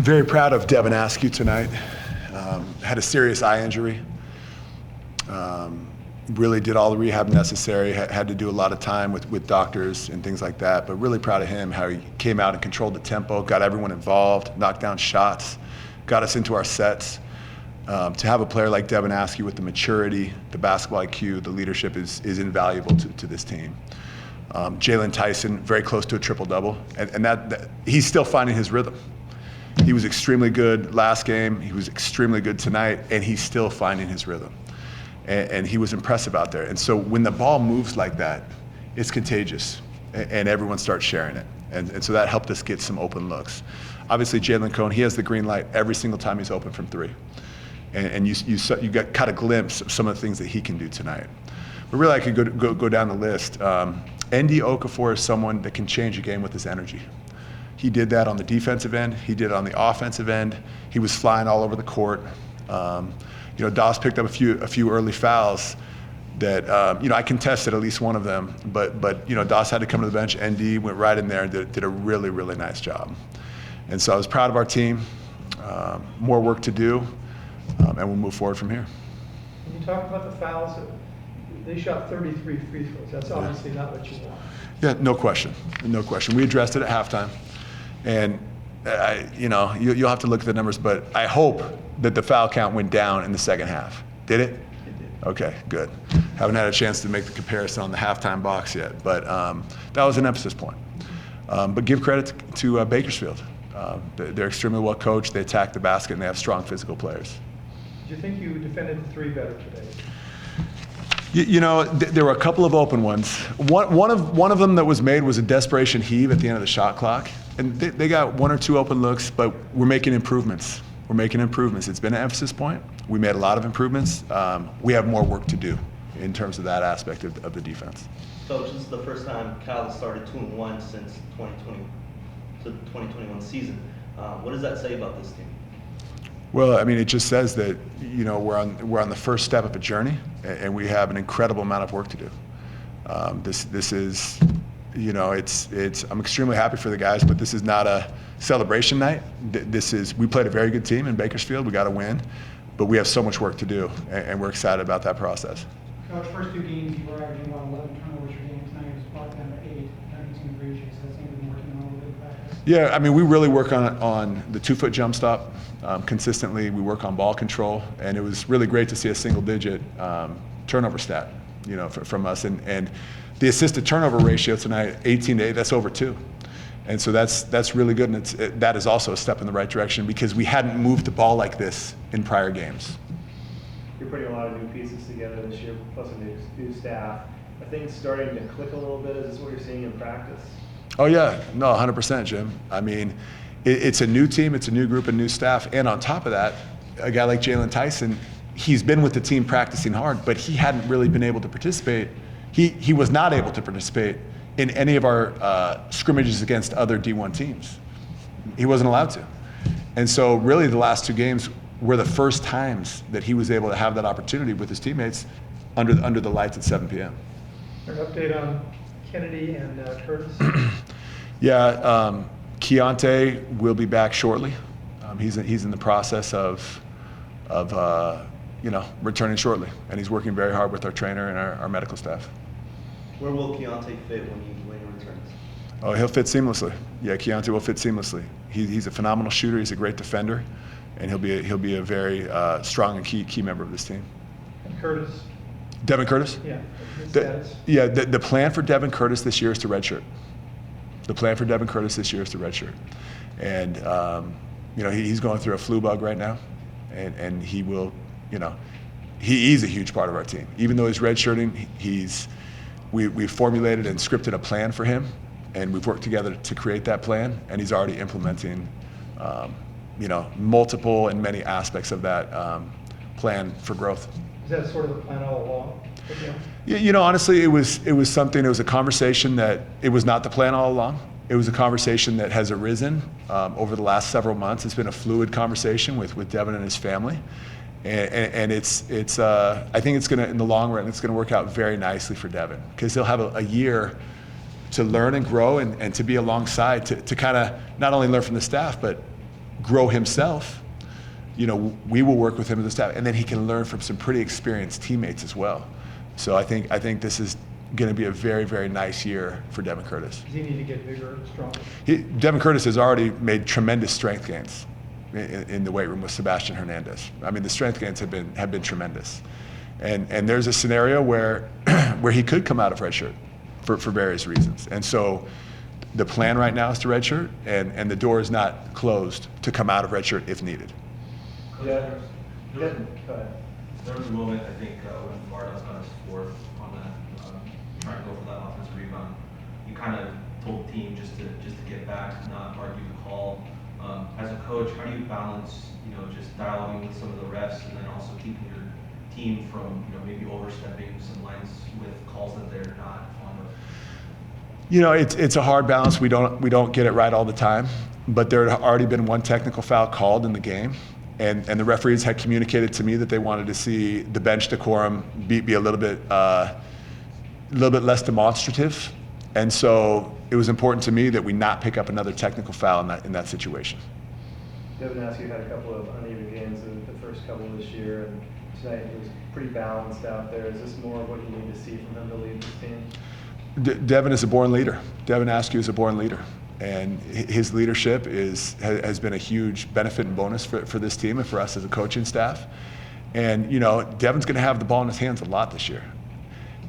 Very proud of Devin Askew tonight. Had a serious eye injury. Really did all the rehab necessary, had to do a lot of time with doctors and things like that, but really proud of him, how he came out and controlled the tempo, got everyone involved, knocked down shots, got us into our sets. To have a player like Devin Askew with the maturity, the basketball IQ, the leadership is invaluable to this team. Jalen Tyson, very close to a triple-double, and that he's still finding his rhythm. He was extremely good last game, he was extremely good tonight, and he's still finding his rhythm. And he was impressive out there. And so when the ball moves like that, it's contagious, and everyone starts sharing it. And so that helped us get some open looks. Obviously, Jalen Cone, he has the green light every single time he's open from three. And you got caught a glimpse of some of the things that he can do tonight. But really, I could go down the list. Ndie Okafor is someone that can change a game with his energy. He did that on the defensive end. He did it on the offensive end. He was flying all over the court. Doss picked up a few early fouls that I contested at least one of them. But Doss had to come to the bench. Ndie went right in there and did a really, really nice job. And so I was proud of our team. More work to do, and we'll move forward from here. When you talk about the fouls, they shot 33 free throws. That's obviously not what you want. Yeah, no question. We addressed it at halftime, and you'll have to look at the numbers, but I hope that the foul count went down in the second half. Did it? It did. Okay, good. Haven't had a chance to make the comparison on the halftime box yet, but that was an emphasis point. But give credit to Bakersfield. They're extremely well coached. They attack the basket, and they have strong physical players. Do you think you defended the three better today? There were a couple of open ones. One of them that was made was a desperation heave at the end of the shot clock. And they got one or two open looks, but we're making improvements. It's been an emphasis point. We made a lot of improvements. We have more work to do in terms of that aspect of the defense. Coach, this is the first time Kyle has started 2-1 since 2021 season. What does that say about this team? Well, I mean, it just says that we're on the first step of a journey, and we have an incredible amount of work to do. This is, I'm extremely happy for the guys, but this is not a celebration night. We played a very good team in Bakersfield. We got to win, but we have so much work to do, and we're excited about that process. Coach, first two games you were averaging about 11 turnovers per game. Tonight it was brought down to 8. That makes me appreciate. So that seems to be working on a little bit of practice. Yeah, I mean, we really work on the 2-foot jump stop consistently. We work on ball control, and it was really great to see a single-digit turnover stat, from us. And the assisted turnover ratio tonight, 18-8, that's over 2. And so that's really good, and that is also a step in the right direction because we hadn't moved the ball like this in prior games. You're putting a lot of new pieces together this year, plus a new staff. Are things starting to click a little bit? Is this what you're seeing in practice? Oh yeah, no, 100%, Jim. I mean, it's a new team, it's a new group of new staff, and on top of that, a guy like Jalen Tyson, he's been with the team practicing hard, but he hadn't really been able to participate. He was not able to participate in any of our scrimmages against other D1 teams. He wasn't allowed to. And so really the last 2 games were the first times that he was able to have that opportunity with his teammates under the lights at 7 p.m. An update on Kennedy and Curtis? Yeah, Keontae will be back shortly. He's in the process of returning shortly, and he's working very hard with our trainer and our medical staff. Where will Keontae fit when he returns? Oh, he'll fit seamlessly. Yeah, Keontae will fit seamlessly. He's a phenomenal shooter. He's a great defender, and he'll be a very strong and key member of this team. And Curtis? Devin Curtis? Yeah. His status. The plan for Devin Curtis this year is to redshirt. And he's going through a flu bug right now, and he will, he's a huge part of our team. Even though he's redshirting, we've formulated and scripted a plan for him, and we've worked together to create that plan, and he's already implementing, multiple and many aspects of that plan for growth. Is that sort of the plan all along? Yeah, honestly, it was a conversation that it was not the plan all along. It was a conversation that has arisen over the last several months. It's been a fluid conversation with Devin and his family. And it's I think it's in the long run, it's gonna work out very nicely for Devin because he'll have a year to learn and grow and to be alongside to kind of not only learn from the staff, but grow himself, we will work with him as a staff, and then he can learn from some pretty experienced teammates as well. So I think this is going to be a very, very nice year for Devin Curtis. Does he need to get bigger and stronger? Devin Curtis has already made tremendous strength gains in the weight room with Sebastian Hernandez. I mean, the strength gains have been tremendous, and there's a scenario where he could come out of redshirt for various reasons, and so the plan right now is to redshirt, and the door is not closed to come out of redshirt if needed. Yeah. There Go ahead. was a moment, I think, when Florida's got his fourth on that, trying to go for that offensive rebound. You kind of told the team just to get back, not argue the call. As a coach, how do you balance, just dialoguing with some of the refs and then also keeping your team from, maybe overstepping some lines with calls that they're not fond of? It's a hard balance. We don't get it right all the time, but there had already been one technical foul called in the game, and the referees had communicated to me that they wanted to see the bench decorum be a little bit less demonstrative, and so it was important to me that we not pick up another technical foul in that situation. Devin asked you had a couple of uneven games in the first couple this year, and tonight it was pretty balanced out there. Is this more of what you need to see from him to lead this team? Devin is a born leader. Devin Askew is a born leader, and his leadership has been a huge benefit and bonus for this team and for us as a coaching staff. And Devin's going to have the ball in his hands a lot this year,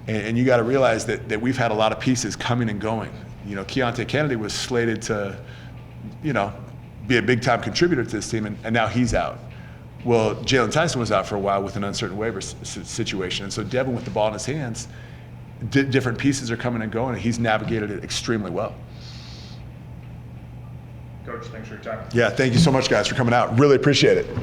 and you got to realize that we've had a lot of pieces coming and going. Keontae Kennedy was slated to, be a big-time contributor to this team, and now he's out. Well, Jalen Tyson was out for a while with an uncertain waiver situation, and so Devin, with the ball in his hands, different pieces are coming and going, and he's navigated it extremely well. Coach, thanks for your time. Yeah, thank you so much, guys, for coming out. Really appreciate it.